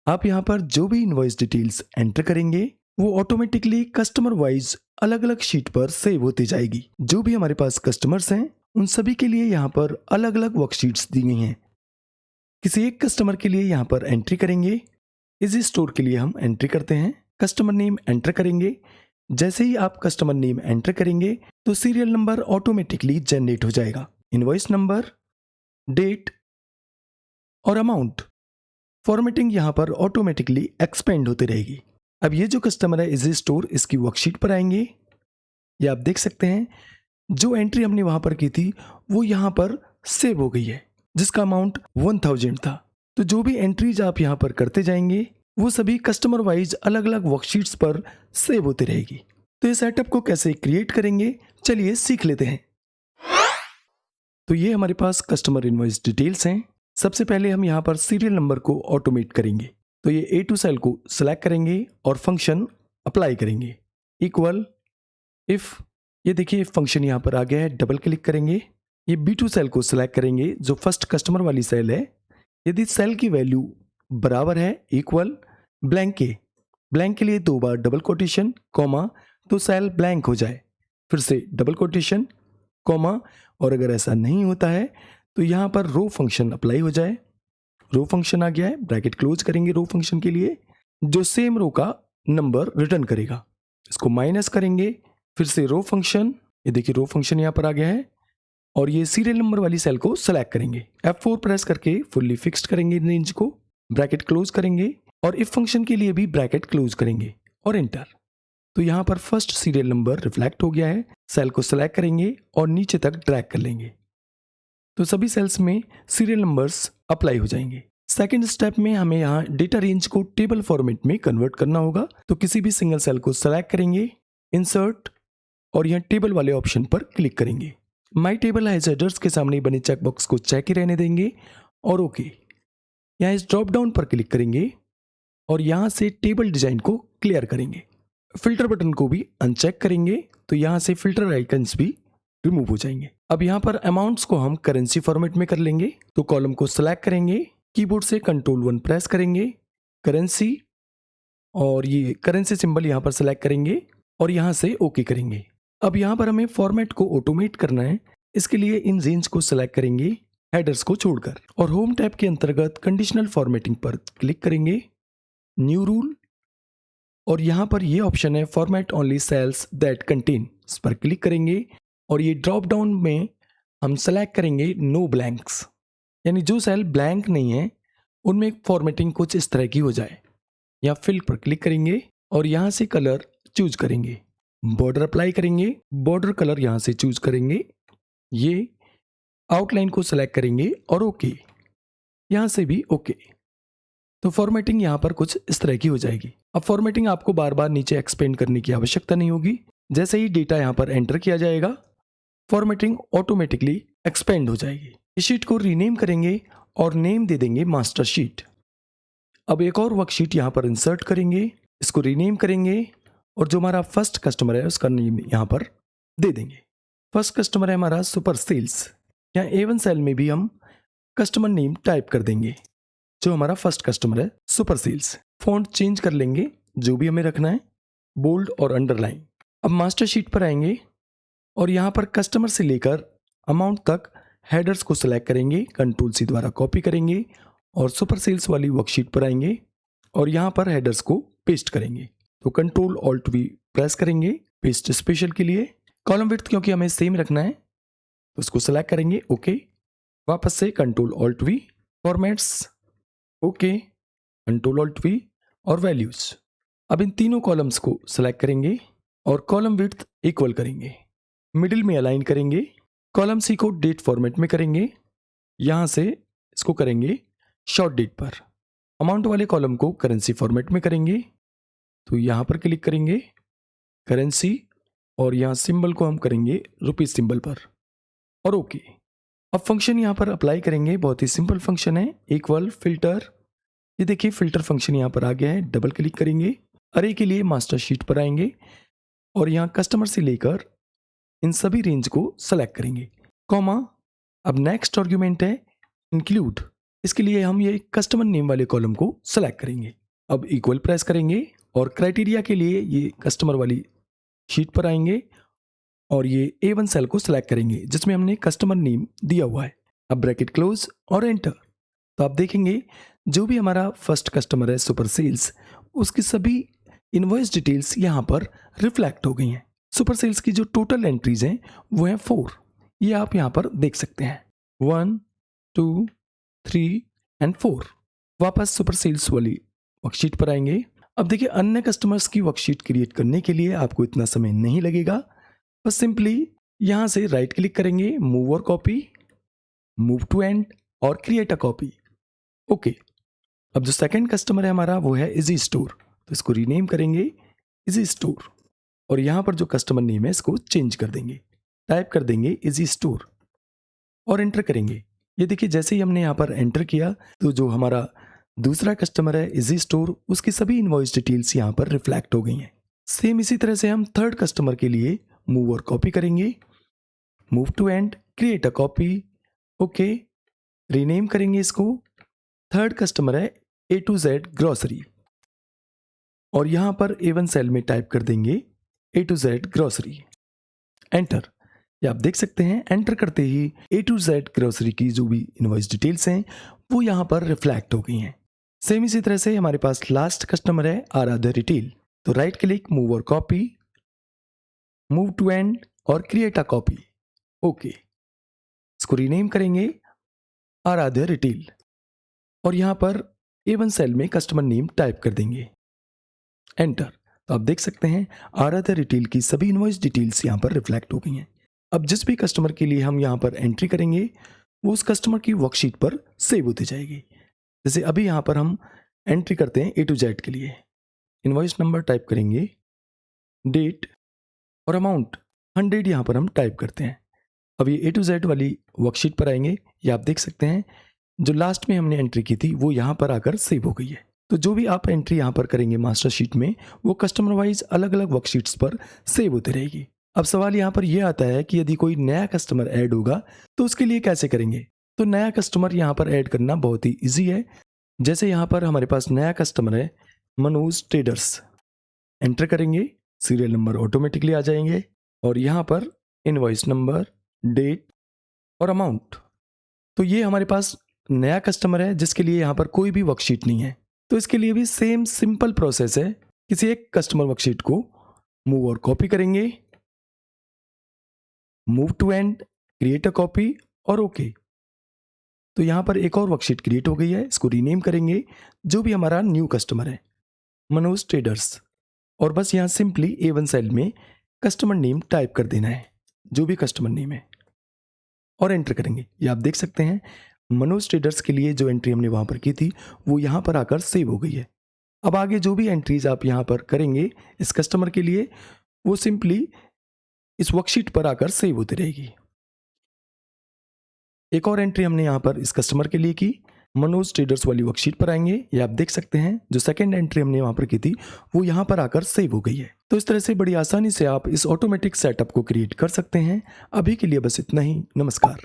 आप यहाँ पर जो भी इनवॉइस डिटेल्स एंटर करेंगे वो ऑटोमेटिकली कस्टमर वाइज अलग अलग शीट पर सेव होती जाएगी। जो भी हमारे पास कस्टमर्स हैं उन सभी के लिए यहाँ पर अलग अलग वर्कशीट्स दी गई हैं। किसी एक कस्टमर के लिए यहाँ पर एंट्री करेंगे। इजी स्टोर के लिए हम एंट्री करते हैं, कस्टमर नेम एंटर करेंगे। जैसे ही आप कस्टमर नेम एंटर करेंगे तो सीरियल नंबर ऑटोमेटिकली जनरेट हो जाएगा। इनवॉइस नंबर, डेट और अमाउंट, फॉर्मेटिंग यहाँ पर ऑटोमेटिकली एक्सपेंड होती रहेगी। अब ये जो कस्टमर है इजी स्टोर, इसकी वर्कशीट पर आएंगे। ये आप देख सकते हैं जो एंट्री हमने वहां पर की थी वो यहाँ पर सेव हो गई है, जिसका अमाउंट 1000 था। तो जो भी एंट्रीज आप यहाँ पर करते जाएंगे वो सभी कस्टमर वाइज अलग अलग वर्कशीट्स पर सेव होती रहेगी। तो इस सेटअप को कैसे क्रिएट करेंगे, चलिए सीख लेते हैं। तो ये हमारे पास कस्टमर इनवॉइस डिटेल्स हैं। सबसे पहले हम यहाँ पर सीरियल नंबर को ऑटोमेट करेंगे। तो ये A2 सेल को सिलेक्ट करेंगे और फंक्शन अप्लाई करेंगे इक्वल इफ। ये देखिए फंक्शन यहाँ पर आ गया है, डबल क्लिक करेंगे। ये B2 सेल को सिलेक्ट करेंगे जो फर्स्ट कस्टमर वाली सेल है। यदि सेल की वैल्यू बराबर है इक्वल ब्लैंक के लिए 2 बार डबल कोटेशन कॉमा तो सेल ब्लैंक हो जाए, फिर से डबल कोटेशन कॉमा, और अगर ऐसा नहीं होता है तो यहाँ पर रो फंक्शन अप्लाई हो जाए। रो फंक्शन आ गया है, ब्रैकेट क्लोज करेंगे रो फंक्शन के लिए, जो सेम रो का नंबर रिटर्न करेगा। इसको माइनस करेंगे, फिर से रो फंक्शन, ये देखिए रो फंक्शन यहाँ पर आ गया है। और ये सीरियल नंबर वाली सेल को सेलेक्ट करेंगे, F4 प्रेस करके फुल्ली फिक्स्ड करेंगे रेंज को, ब्रैकेट क्लोज करेंगे और इफ फंक्शन के लिए भी ब्रैकेट क्लोज करेंगे और एंटर। तो यहाँ पर फर्स्ट सीरियल नंबर रिफ्लेक्ट हो गया है। सेल को सेलेक्ट करेंगे और नीचे तक ड्रैग कर लेंगे तो सभी सेल्स में सीरियल नंबर्स अप्लाई हो जाएंगे। सेकेंड स्टेप में हमें यहाँ डेटा रेंज को टेबल फॉर्मेट में कन्वर्ट करना होगा। तो किसी भी सिंगल सेल को सेलेक्ट करेंगे, इंसर्ट, और यहाँ टेबल वाले ऑप्शन पर क्लिक करेंगे। माई टेबल हैज हेडर्स के सामने बने चेकबॉक्स को चेक ही रहने देंगे और ओके। यहाँ इस ड्रॉप डाउन पर क्लिक करेंगे और यहाँ से टेबल डिजाइन को क्लियर करेंगे। फिल्टर बटन को भी अनचेक करेंगे तो यहाँ से फिल्टर आइकन्स भी रिमूव हो जाएंगे। अब यहाँ पर अमाउंट्स को हम करेंसी फॉर्मेट में कर लेंगे। तो कॉलम को सिलेक्ट करेंगे, कीबोर्ड से Ctrl+1 प्रेस करेंगे, करेंसी, और ये करेंसी सिंबल यहाँ पर सिलेक्ट करेंगे और यहाँ से ओके करेंगे। अब यहाँ पर हमें फॉर्मेट को ऑटोमेट करना है। इसके लिए इन रेंज को सिलेक्ट करेंगे हेडर्स को छोड़कर और होम टैब के अंतर्गत कंडीशनल फॉर्मेटिंग पर क्लिक करेंगे, न्यू रूल, और यहाँ पर ये ऑप्शन है format only cells that contain, इस पर क्लिक करेंगे और ये ड्रॉप डाउन में हम सेलेक्ट करेंगे नो ब्लैंक्स, यानी जो सेल ब्लैंक नहीं है उनमें फॉर्मेटिंग कुछ इस तरह की हो जाए। या फिल पर क्लिक करेंगे और यहाँ से कलर चूज करेंगे, बॉर्डर अप्लाई करेंगे, बॉर्डर कलर यहाँ से चूज करेंगे, ये आउटलाइन को सेलेक्ट करेंगे और ओके, यहाँ से भी ओके। तो फॉर्मेटिंग यहाँ पर कुछ इस तरह की हो जाएगी। अब फॉर्मेटिंग आपको बार बार नीचे एक्सपेंड करने की आवश्यकता नहीं होगी। जैसे ही डेटा यहाँ पर एंटर किया जाएगा फॉर्मेटिंग ऑटोमेटिकली एक्सपेंड हो जाएगी। इस शीट को रीनेम करेंगे और नेम दे देंगे मास्टर शीट। अब एक और वर्कशीट यहाँ पर इंसर्ट करेंगे, इसको रीनेम करेंगे और जो हमारा फर्स्ट कस्टमर है उसका नेम यहाँ पर दे देंगे। फर्स्ट कस्टमर है हमारा सुपर सेल्स। यहाँ A1 सेल में भी हम कस्टमर नेम टाइप कर देंगे, जो हमारा फर्स्ट कस्टमर है सुपर सेल्स। फॉन्ट चेंज कर लेंगे जो भी हमें रखना है, बोल्ड और अंडरलाइन। अब मास्टर शीट पर आएंगे और यहाँ पर कस्टमर से लेकर अमाउंट तक हेडर्स को सिलेक्ट करेंगे, Ctrl+C द्वारा कॉपी करेंगे और सुपर सेल्स वाली वर्कशीट पर आएंगे और यहाँ पर हेडर्स को पेस्ट करेंगे। तो Ctrl+Alt+V प्रेस करेंगे पेस्ट स्पेशल के लिए। कॉलम विड्थ क्योंकि हमें सेम रखना है तो उसको सिलेक्ट करेंगे, ओके। वापस से Ctrl+Alt+V, फॉर्मेट्स, ओके, Ctrl+Alt+V और वैल्यूज। अब इन तीनों कॉलम्स को सिलेक्ट करेंगे और कॉलम विड्थ इक्वल करेंगे, मिडिल में अलाइन करेंगे। कॉलम सी को डेट फॉर्मेट में करेंगे, यहाँ से इसको करेंगे शॉर्ट डेट पर। अमाउंट वाले कॉलम को करेंसी फॉर्मेट में करेंगे, तो यहाँ पर क्लिक करेंगे करेंसी और यहाँ सिंबल को हम करेंगे रुपीज सिंबल पर और ओके। अब फंक्शन यहाँ पर अप्लाई करेंगे, बहुत ही सिंपल फंक्शन है, इक्वल फिल्टर। ये देखिए फिल्टर फंक्शन यहाँ पर आ गया है, डबल क्लिक करेंगे, अरे के लिए मास्टर शीट पर आएंगे और यहाँ कस्टमर से लेकर इन सभी रेंज को सेलेक्ट करेंगे, कॉमा। अब नेक्स्ट आर्ग्यूमेंट है इंक्लूड, इसके लिए हम ये कस्टमर नेम वाले कॉलम को सेलेक्ट करेंगे। अब इक्वल प्रेस करेंगे और क्राइटेरिया के लिए ये कस्टमर वाली शीट पर आएंगे और ये A1 सेल को सिलेक्ट करेंगे जिसमें हमने कस्टमर नेम दिया हुआ है। अब ब्रैकेट क्लोज और एंटर। तो आप देखेंगे जो भी हमारा फर्स्ट कस्टमर है सुपर सेल्स, उसकी सभी इनवॉइस डिटेल्स यहाँ पर रिफ्लेक्ट हो गई हैं। सुपर सेल्स की जो टोटल एंट्रीज हैं वो हैं 4। ये आप यहाँ पर देख सकते हैं 1, 2, 3 एंड 4। वापस सुपर सेल्स वाली वर्कशीट पर आएंगे। अब देखिए अन्य कस्टमर्स की वर्कशीट क्रिएट करने के लिए आपको इतना समय नहीं लगेगा। बस सिंपली यहाँ से राइट क्लिक करेंगे, मूव और कॉपी, मूव टू एंड और क्रिएट अ कॉपी। ओके। अब जो सेकंड कस्टमर है हमारा वो है इजी स्टोर, तो इसको रीनेम करेंगे इजी स्टोर और यहाँ पर जो कस्टमर नेम है इसको चेंज कर देंगे, टाइप कर देंगे इजी स्टोर और एंटर करेंगे। ये देखिए जैसे ही हमने यहाँ पर एंटर किया तो जो हमारा दूसरा कस्टमर है इजी स्टोर, उसकी सभी इनवॉइस डिटेल्स यहाँ पर रिफ्लेक्ट हो गई हैं। सेम इसी तरह से हम थर्ड कस्टमर के लिए मूव और कॉपी करेंगे, move to end, create a copy. Okay, rename करेंगे इसको। थर्ड कस्टमर है A to Z ग्रोसरी और यहाँ पर A1 सेल में टाइप कर देंगे A to Z grocery, enter. ये आप देख सकते हैं एंटर करते ही A to Z ग्रोसरी की जो भी इनवॉइस डिटेल्स हैं वो यहाँ पर रिफ्लेक्ट हो गई हैं। सेम इसी तरह से हमारे पास लास्ट कस्टमर है आराध्या रिटेल, तो राइट क्लिक, मूव और कॉपी, मूव टू एंड और क्रिएट अ कॉपी। ओके, इसको रीनेम करेंगे आराध्या रिटेल और यहाँ पर A1 सेल में कस्टमर नेम टाइप कर देंगे, एंटर। तो आप देख सकते हैं आराध्या रिटेल की सभी इनवॉइस डिटेल्स यहाँ पर रिफ्लेक्ट हो गई हैं। अब जिस भी कस्टमर के लिए हम यहाँ पर एंट्री करेंगे वो उस कस्टमर की वर्कशीट पर सेव होती जाएगी। जैसे अभी यहाँ पर हम एंट्री करते हैं A to Z के लिए, इनवॉइस नंबर टाइप करेंगे, डेट और अमाउंट 100 यहाँ पर हम टाइप करते हैं। अब ये A to Z वाली वर्कशीट पर आएंगे। ये आप देख सकते हैं जो लास्ट में हमने एंट्री की थी वो यहाँ पर आकर सेव हो गई है। तो जो भी आप एंट्री यहाँ पर करेंगे मास्टर शीट में वो कस्टमर वाइज अलग अलग वर्कशीट्स पर सेव होती रहेगी। अब सवाल यहाँ पर यह आता है कि यदि कोई नया कस्टमर ऐड होगा तो उसके लिए कैसे करेंगे। तो नया कस्टमर यहाँ पर ऐड करना बहुत ही ईजी है। जैसे यहाँ पर हमारे पास नया कस्टमर है मनोज ट्रेडर्स, एंटर करेंगे, सीरियल नंबर ऑटोमेटिकली आ जाएंगे और यहाँ पर इनवॉइस नंबर, डेट और अमाउंट। तो ये हमारे पास नया कस्टमर है जिसके लिए यहाँ पर कोई भी वर्कशीट नहीं है। तो इसके लिए भी सेम सिंपल प्रोसेस है। किसी एक कस्टमर वर्कशीट को मूव और कॉपी करेंगे, move to end, create a copy और ओके। तो यहाँ पर एक और वर्कशीट क्रिएट हो गई है, इसको रीनेम करेंगे जो भी हमारा न्यू कस्टमर है मनोज ट्रेडर्स और बस यहाँ सिंपली A1 सेल में कस्टमर नेम टाइप कर देना है, जो भी कस्टमर नेम है और एंटर करेंगे। ये आप देख सकते हैं मनोज ट्रेडर्स के लिए जो एंट्री हमने वहाँ पर की थी वो यहाँ पर आकर सेव हो गई है। अब आगे जो भी एंट्रीज आप यहाँ पर करेंगे इस कस्टमर के लिए वो सिंपली इस वर्कशीट पर आकर सेव होती रहेगी। एक और एंट्री हमने यहाँ पर इस कस्टमर के लिए की, मनोज ट्रेडर्स वाली वर्कशीट पर आएंगे। ये आप देख सकते हैं जो सेकंड एंट्री हमने वहाँ पर की थी वो यहाँ पर आकर सेव हो गई है। तो इस तरह से बड़ी आसानी से आप इस ऑटोमेटिक सेटअप को क्रिएट कर सकते हैं। अभी के लिए बस इतना ही। नमस्कार।